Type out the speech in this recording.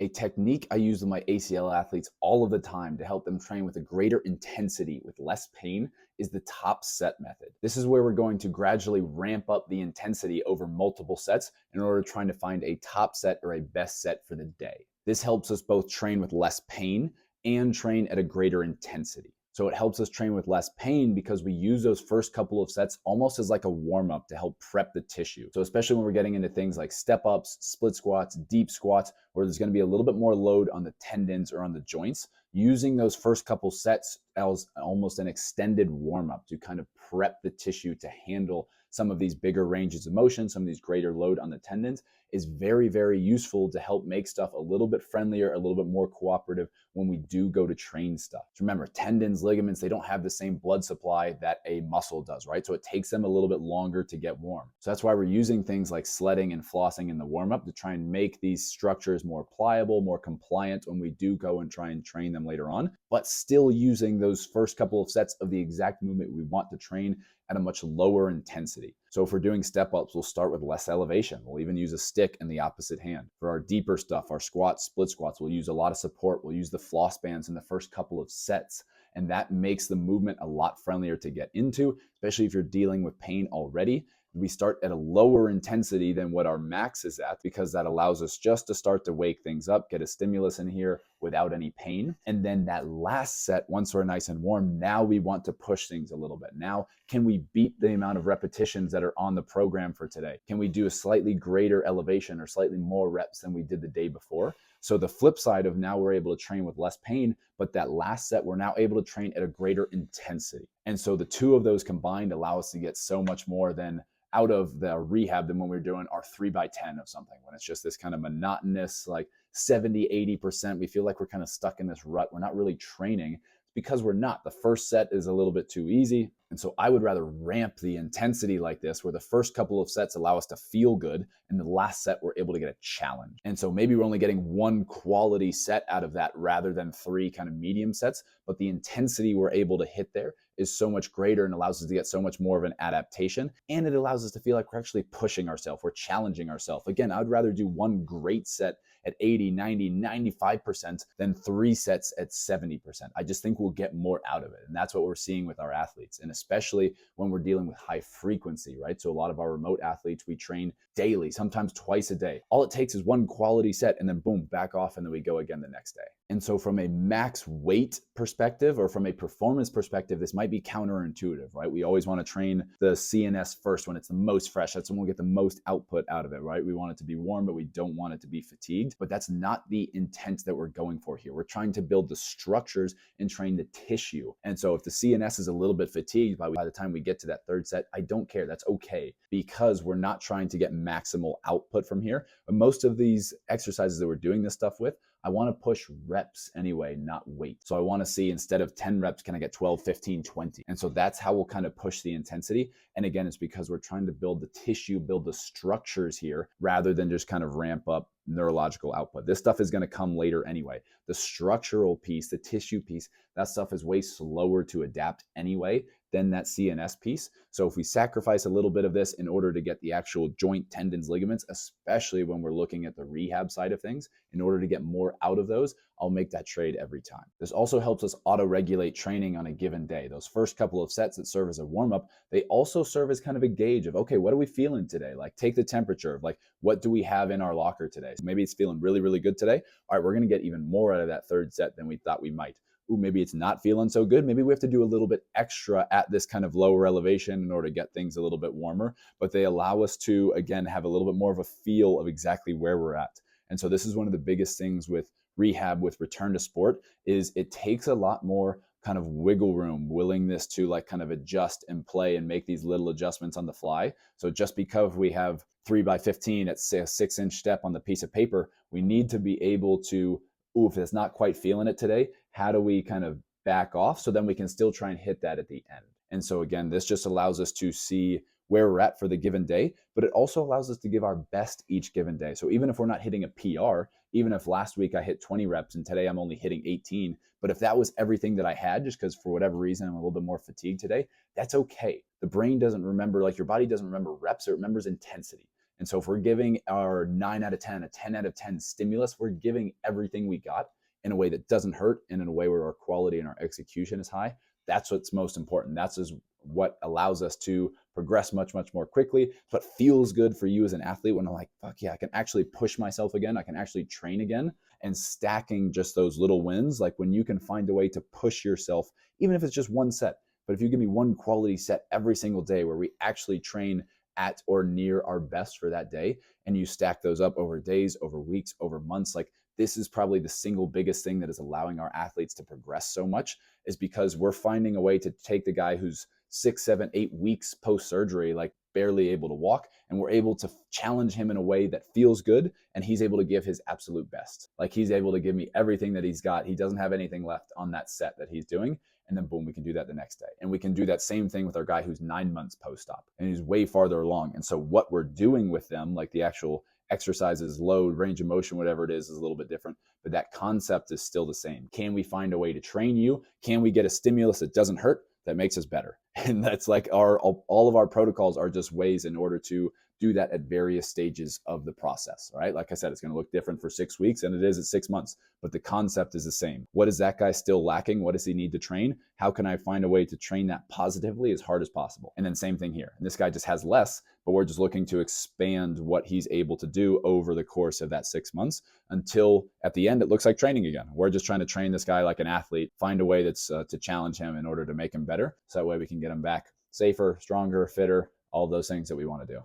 A technique I use with my ACL athletes all of the time to help them train with a greater intensity with less pain is the top set method. This is where we're going to gradually ramp up the intensity over multiple sets in order to try to find a top set or a best set for the day. This helps us both train with less pain and train at a greater intensity. So it helps us train with less pain because we use those first couple of sets almost as like a warm up to help prep the tissue. So especially when we're getting into things like step ups, split squats, deep squats, where there's going to be a little bit more load on the tendons or on the joints, using those first couple sets as almost an extended warm up to kind of prep the tissue to handle some of these bigger ranges of motion, some of these greater load on the tendons is very, very useful to help make stuff a little bit friendlier, a little bit more cooperative when we do go to train stuff. Remember, tendons, ligaments, they don't have the same blood supply that a muscle does, right? So it takes them a little bit longer to get warm. So that's why we're using things like sledding and flossing in the warm-up to try and make these structures more pliable, more compliant when we do go and try and train them later on, but still using those first couple of sets of the exact movement we want to train at a much lower intensity. So if we're doing step ups, we'll start with less elevation. We'll even use a stick in the opposite hand. For our deeper stuff, our squats, split squats, we'll use a lot of support. We'll use the floss bands in the first couple of sets. And that makes the movement a lot friendlier to get into, especially if you're dealing with pain already. We start at a lower intensity than what our max is at because that allows us just to start to wake things up, get a stimulus in here without any pain. And then that last set, once we're nice and warm, now we want to push things a little bit. Now, can we beat the amount of repetitions that are on the program for today? Can we do a slightly greater elevation or slightly more reps than we did the day before? So the flip side of now we're able to train with less pain, but that last set, we're now able to train at a greater intensity. And so the two of those combined allow us to get so much more than out of the rehab than when we were doing our 3x10 of something, when it's just this kind of monotonous, like 70, 80%. We feel like we're kind of stuck in this rut. We're not really training because we're not. The first set is a little bit too easy. And so I would rather ramp the intensity like this, where the first couple of sets allow us to feel good, and the last set we're able to get a challenge. And so maybe we're only getting one quality set out of that rather than three kind of medium sets, but the intensity we're able to hit there is so much greater and allows us to get so much more of an adaptation. And it allows us to feel like we're actually pushing ourselves, we're challenging ourselves. Again, I'd rather do one great set at 80, 90, 95% than three sets at 70%. I just think we'll get more out of it. And that's what we're seeing with our athletes. And especially when we're dealing with high frequency, right? So a lot of our remote athletes, we train daily, sometimes twice a day. All it takes is one quality set and then boom, back off, and then we go again the next day. And so from a max weight perspective or from a performance perspective, this might be counterintuitive, right? We always want to train the CNS first when it's the most fresh. That's when we'll get the most output out of it, right? We want it to be warm, but we don't want it to be fatigued. But that's not the intent that we're going for here. We're trying to build the structures and train the tissue. And so if the CNS is a little bit fatigued by the time we get to that third set, I don't care. That's okay, because we're not trying to get maximal output from here. But most of these exercises that we're doing this stuff with, I want to push reps anyway, not weight. So I want to see, instead of 10 reps, can I get 12, 15, 20? And so that's how we'll kind of push the intensity. And again, it's because we're trying to build the tissue, build the structures here, rather than just kind of ramp up neurological output. This stuff is going to come later anyway. The structural piece, the tissue piece, that stuff is way slower to adapt anyway than that CNS piece. So if we sacrifice a little bit of this in order to get the actual joint, tendons, ligaments, especially when we're looking at the rehab side of things, in order to get more out of those, I'll make that trade every time. This also helps us auto-regulate training on a given day. Those first couple of sets that serve as a warm-up, they also serve as kind of a gauge of, okay, what are we feeling today? Like, take the temperature of, like, what do we have in our locker today? So maybe it's feeling really, really good today. All right, we're going to get even more out of that third set than we thought we might. Ooh, maybe it's not feeling so good. Maybe we have to do a little bit extra at this kind of lower elevation in order to get things a little bit warmer. But they allow us to, again, have a little bit more of a feel of exactly where we're at. And so this is one of the biggest things with rehab, with return to sport, is it takes a lot more kind of wiggle room, willingness to like kind of adjust and play and make these little adjustments on the fly. So just because we have 3x15 at say a 6-inch step on the piece of paper, we need to be able to, ooh, if it's not quite feeling it today, how do we kind of back off so then we can still try and hit that at the end? And so again, this just allows us to see where we're at for the given day, but it also allows us to give our best each given day. So even if we're not hitting a PR, even if last week I hit 20 reps and today I'm only hitting 18, but if that was everything that I had, just because for whatever reason I'm a little bit more fatigued today, that's okay. The brain doesn't remember, like your body doesn't remember reps, it remembers intensity. And so if we're giving our 9 out of 10, a 10 out of 10 stimulus, we're giving everything we got in a way that doesn't hurt and in a way where our quality and our execution is high. That's what's most important. That's what allows us to progress much, much more quickly. It's what feels good for you as an athlete when I'm like, fuck yeah, I can actually push myself again. I can actually train again. And stacking just those little wins, like when you can find a way to push yourself, even if it's just one set. But if you give me one quality set every single day where we actually train at or near our best for that day, and you stack those up over days, over weeks, over months, like this is probably the single biggest thing that is allowing our athletes to progress so much, is because we're finding a way to take the guy who's 6, 7, 8 weeks post surgery, like barely able to walk, and we're able to challenge him in a way that feels good, and he's able to give his absolute best. Like he's able to give me everything that he's got. He doesn't have anything left on that set that he's doing. And then boom, we can do that the next day. And we can do that same thing with our guy who's 9 months post-op and he's way farther along. And so what we're doing with them, like the actual exercises, load, range of motion, whatever it is a little bit different, but that concept is still the same. Can we find a way to train you? Can we get a stimulus that doesn't hurt, that makes us better? And that's like all of our protocols are just ways in order to do that at various stages of the process, right? Like I said, it's going to look different for 6 weeks than it is at 6 months, but the concept is the same. What is that guy still lacking? What does he need to train? How can I find a way to train that positively as hard as possible? And then same thing here. And this guy just has less, but we're just looking to expand what he's able to do over the course of that 6 months until at the end, it looks like training again. We're just trying to train this guy like an athlete, find a way that's to challenge him in order to make him better. So that way we can get him back safer, stronger, fitter, all those things that we want to do.